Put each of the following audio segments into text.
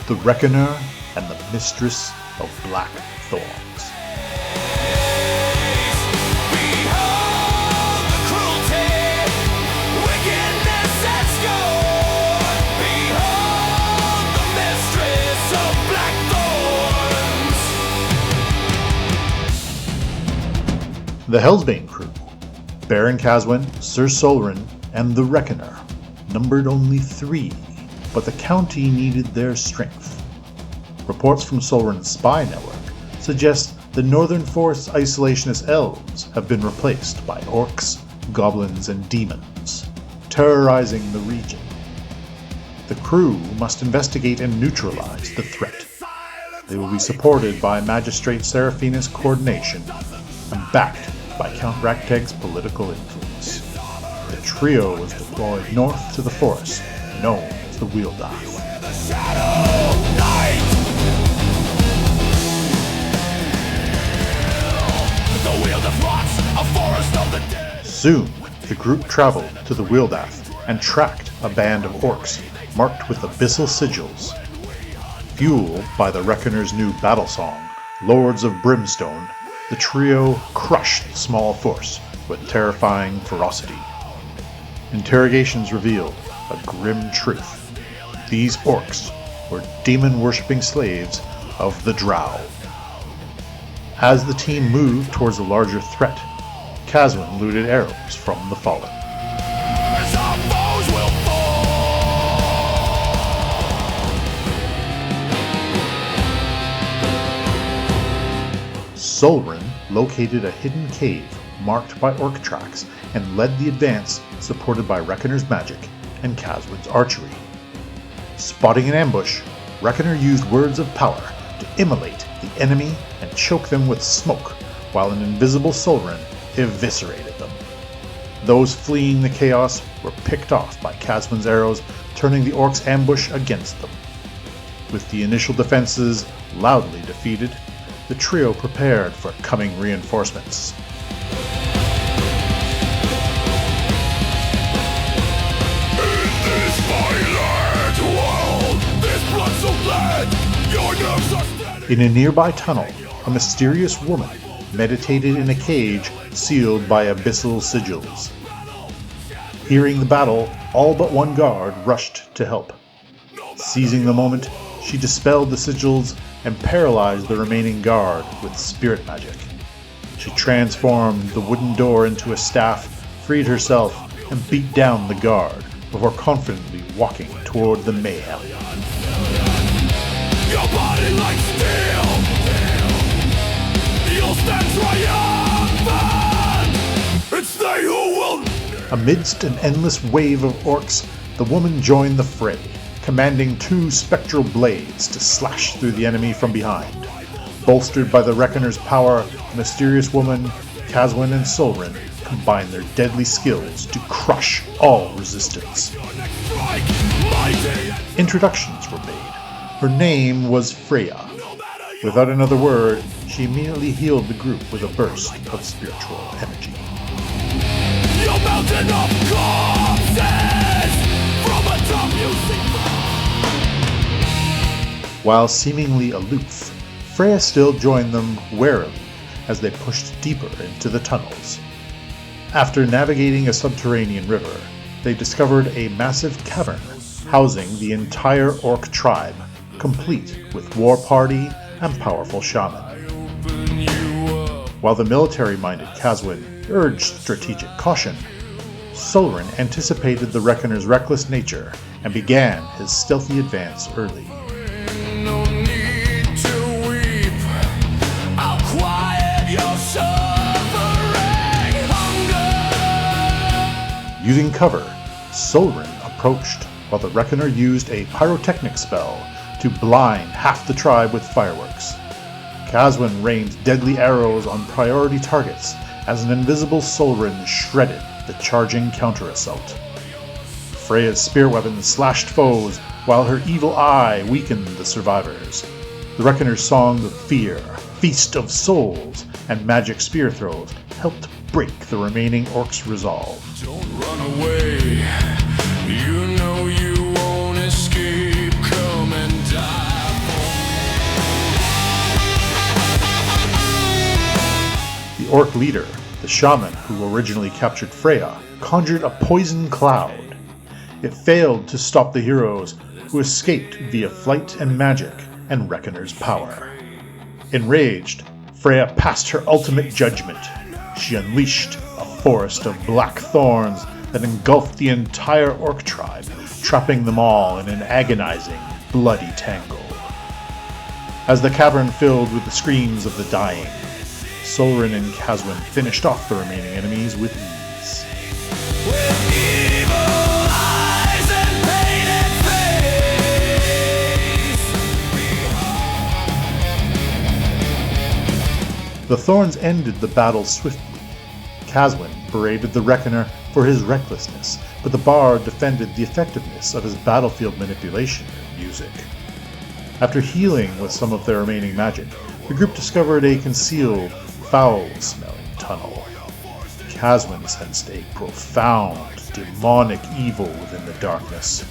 the Wrekkoner and the Mistress of Black Thorns. The Hellsbane crew, Baron Caswin, Sir Solrin, and the Wrekkoner, numbered only 3, but the county needed their strength. Reports from Solrin's spy network suggest the Northern Forest's isolationist elves have been replaced by orcs, goblins, and demons, terrorizing the region. The crew must investigate and neutralize the threat. They will be supported by Magistrate Seraphina's coordination and backed by Count Rakteg's political influence. The trio was deployed north to the forest, known as the Wheeldath. Soon, the group traveled to the Wheeldath and tracked a band of orcs marked with abyssal sigils. Fueled by the Wrekkoner's new battle song, Lords of Brimstone, the trio crushed the small force with terrifying ferocity. Interrogations revealed a grim truth. These orcs were demon-worshipping slaves of the Drow. As the team moved towards a larger threat, Caswin looted arrows from the fallen. Solrin located a hidden cave marked by orc tracks and led the advance supported by Wrekkoner's magic and Caswin's archery. Spotting an ambush, Wrekkoner used words of power to immolate the enemy and choke them with smoke, while an invisible Solrin eviscerated them. Those fleeing the chaos were picked off by Caswin's arrows, turning the orcs' ambush against them. With the initial defenses loudly defeated, the trio prepared for coming reinforcements. In a nearby tunnel, a mysterious woman meditated in a cage sealed by abyssal sigils. Hearing the battle, all but one guard rushed to help. Seizing the moment, she dispelled the sigils and paralyzed the remaining guard with spirit magic. She transformed the wooden door into a staff, freed herself, and beat down the guard before confidently walking toward the mayhem. Your body like steel, you'll stand triumphant. It's they who will. Amidst an endless wave of orcs, the woman joined the fray, commanding 2 spectral blades to slash through the enemy from behind. Bolstered by the Wrekkoner's power, the mysterious woman, Caswin, and Solrin combined their deadly skills to crush all resistance. Introductions were made. Her name was Freya. Without another word, she immediately healed the group with a burst of spiritual energy. Your mountain of corpses, from a top you see. While seemingly aloof, Freya still joined them warily as they pushed deeper into the tunnels. After navigating a subterranean river, they discovered a massive cavern housing the entire orc tribe, complete with war party and powerful shaman. While the military-minded Caswin urged strategic caution, Solrin anticipated the Wrekkoner's reckless nature and began his stealthy advance early. Using cover, Solrin approached while the Wrekkoner used a pyrotechnic spell to blind half the tribe with fireworks. Caswin rained deadly arrows on priority targets as an invisible Solrin shredded the charging counter-assault. Freya's spear weapon slashed foes while her evil eye weakened the survivors. The Wrekkoner's song of fear, feast of souls, and magic spear throws helped break the remaining orcs' resolve. Don't run away, you know you won't escape, come and die. orc leader, the shaman who originally captured Freya, conjured a poison cloud. It failed to stop the heroes, who escaped via flight and magic and Wrekkoner's power. Enraged, Freya passed her ultimate judgment. She unleashed a forest of black thorns that engulfed the entire orc tribe, trapping them all in an agonizing, bloody tangle. As the cavern filled with the screams of the dying, Solrin and Kaswin finished off the remaining enemies with ease. With evil eyes and painted face. The Thorns ended the battle swiftly. Kaswin berated the Wrekkoner for his recklessness, but the bard defended the effectiveness of his battlefield manipulation and music. After healing with some of their remaining magic, the group discovered a concealed, foul-smelling tunnel. Kaswin sensed a profound, demonic evil within the darkness,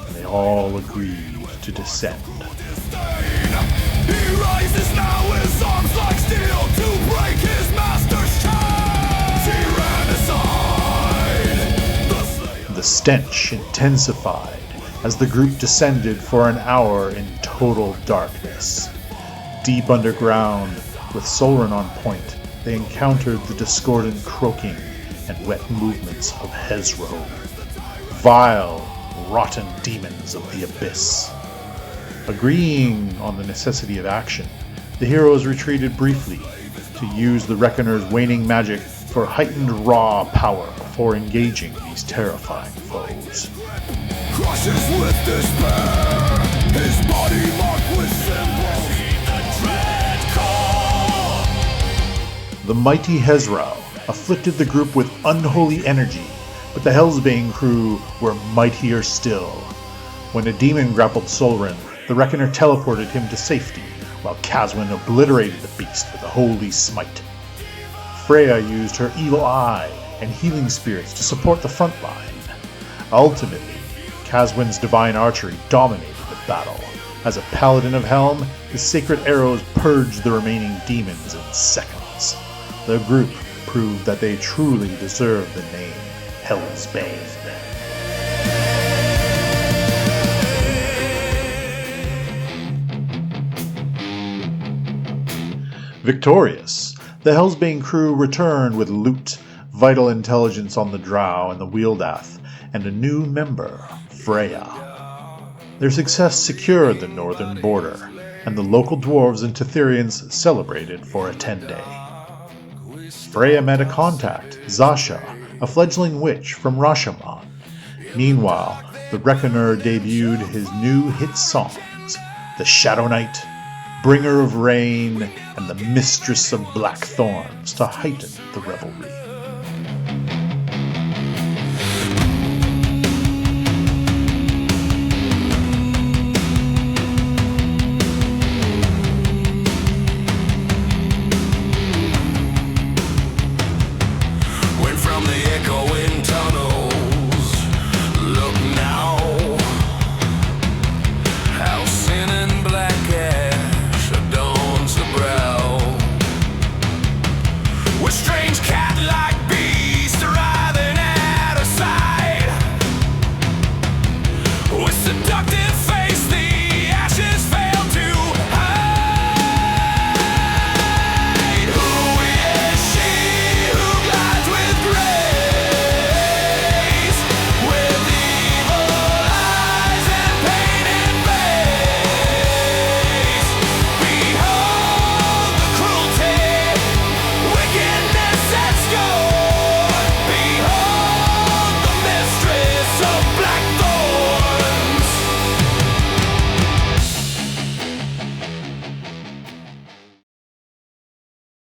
and they all agreed to descend. He rises now, his arms like steel to break his master's chains. Tyrannicide. The stench intensified as the group descended for an hour in total darkness. Deep underground, with Solrin on point, they encountered the discordant croaking and wet movements of Hezro, vile, rotten demons of the abyss. Agreeing on the necessity of action, the heroes retreated briefly to use the Wrekkoner's waning magic for heightened raw power before engaging these terrifying foes. Crushes with despair, his body marked with symbols. The dread call. The mighty Hezro afflicted the group with unholy energy, but the Hellsbane crew were mightier still. When a demon grappled Solrin, the Wrekkoner teleported him to safety, while Kaswin obliterated the beast with a holy smite. Freya used her evil eye and healing spirits to support the front line. Ultimately, Kaswin's divine archery dominated the battle. As a paladin of Helm, his sacred arrows purged the remaining demons in seconds. The group proved that they truly deserved the name Hellsbane. Victorious, the Hellsbane crew returned with loot, vital intelligence on the Drow and the Wieldath, and a new member, Freya. Their success secured the northern border, and the local dwarves and Tetherians celebrated for a 10-day. Freya met a contact, Zasha, a fledgling witch from Rashomon. Meanwhile, the Wrekkoner debuted his new hit songs, The Shadow Knight, Bringer of Rain, and the Mistress of Black Thorns to heighten the revelry. Went from the echoing tunnels. Look now, how sin and black ash adorns the brow. With strange cat-like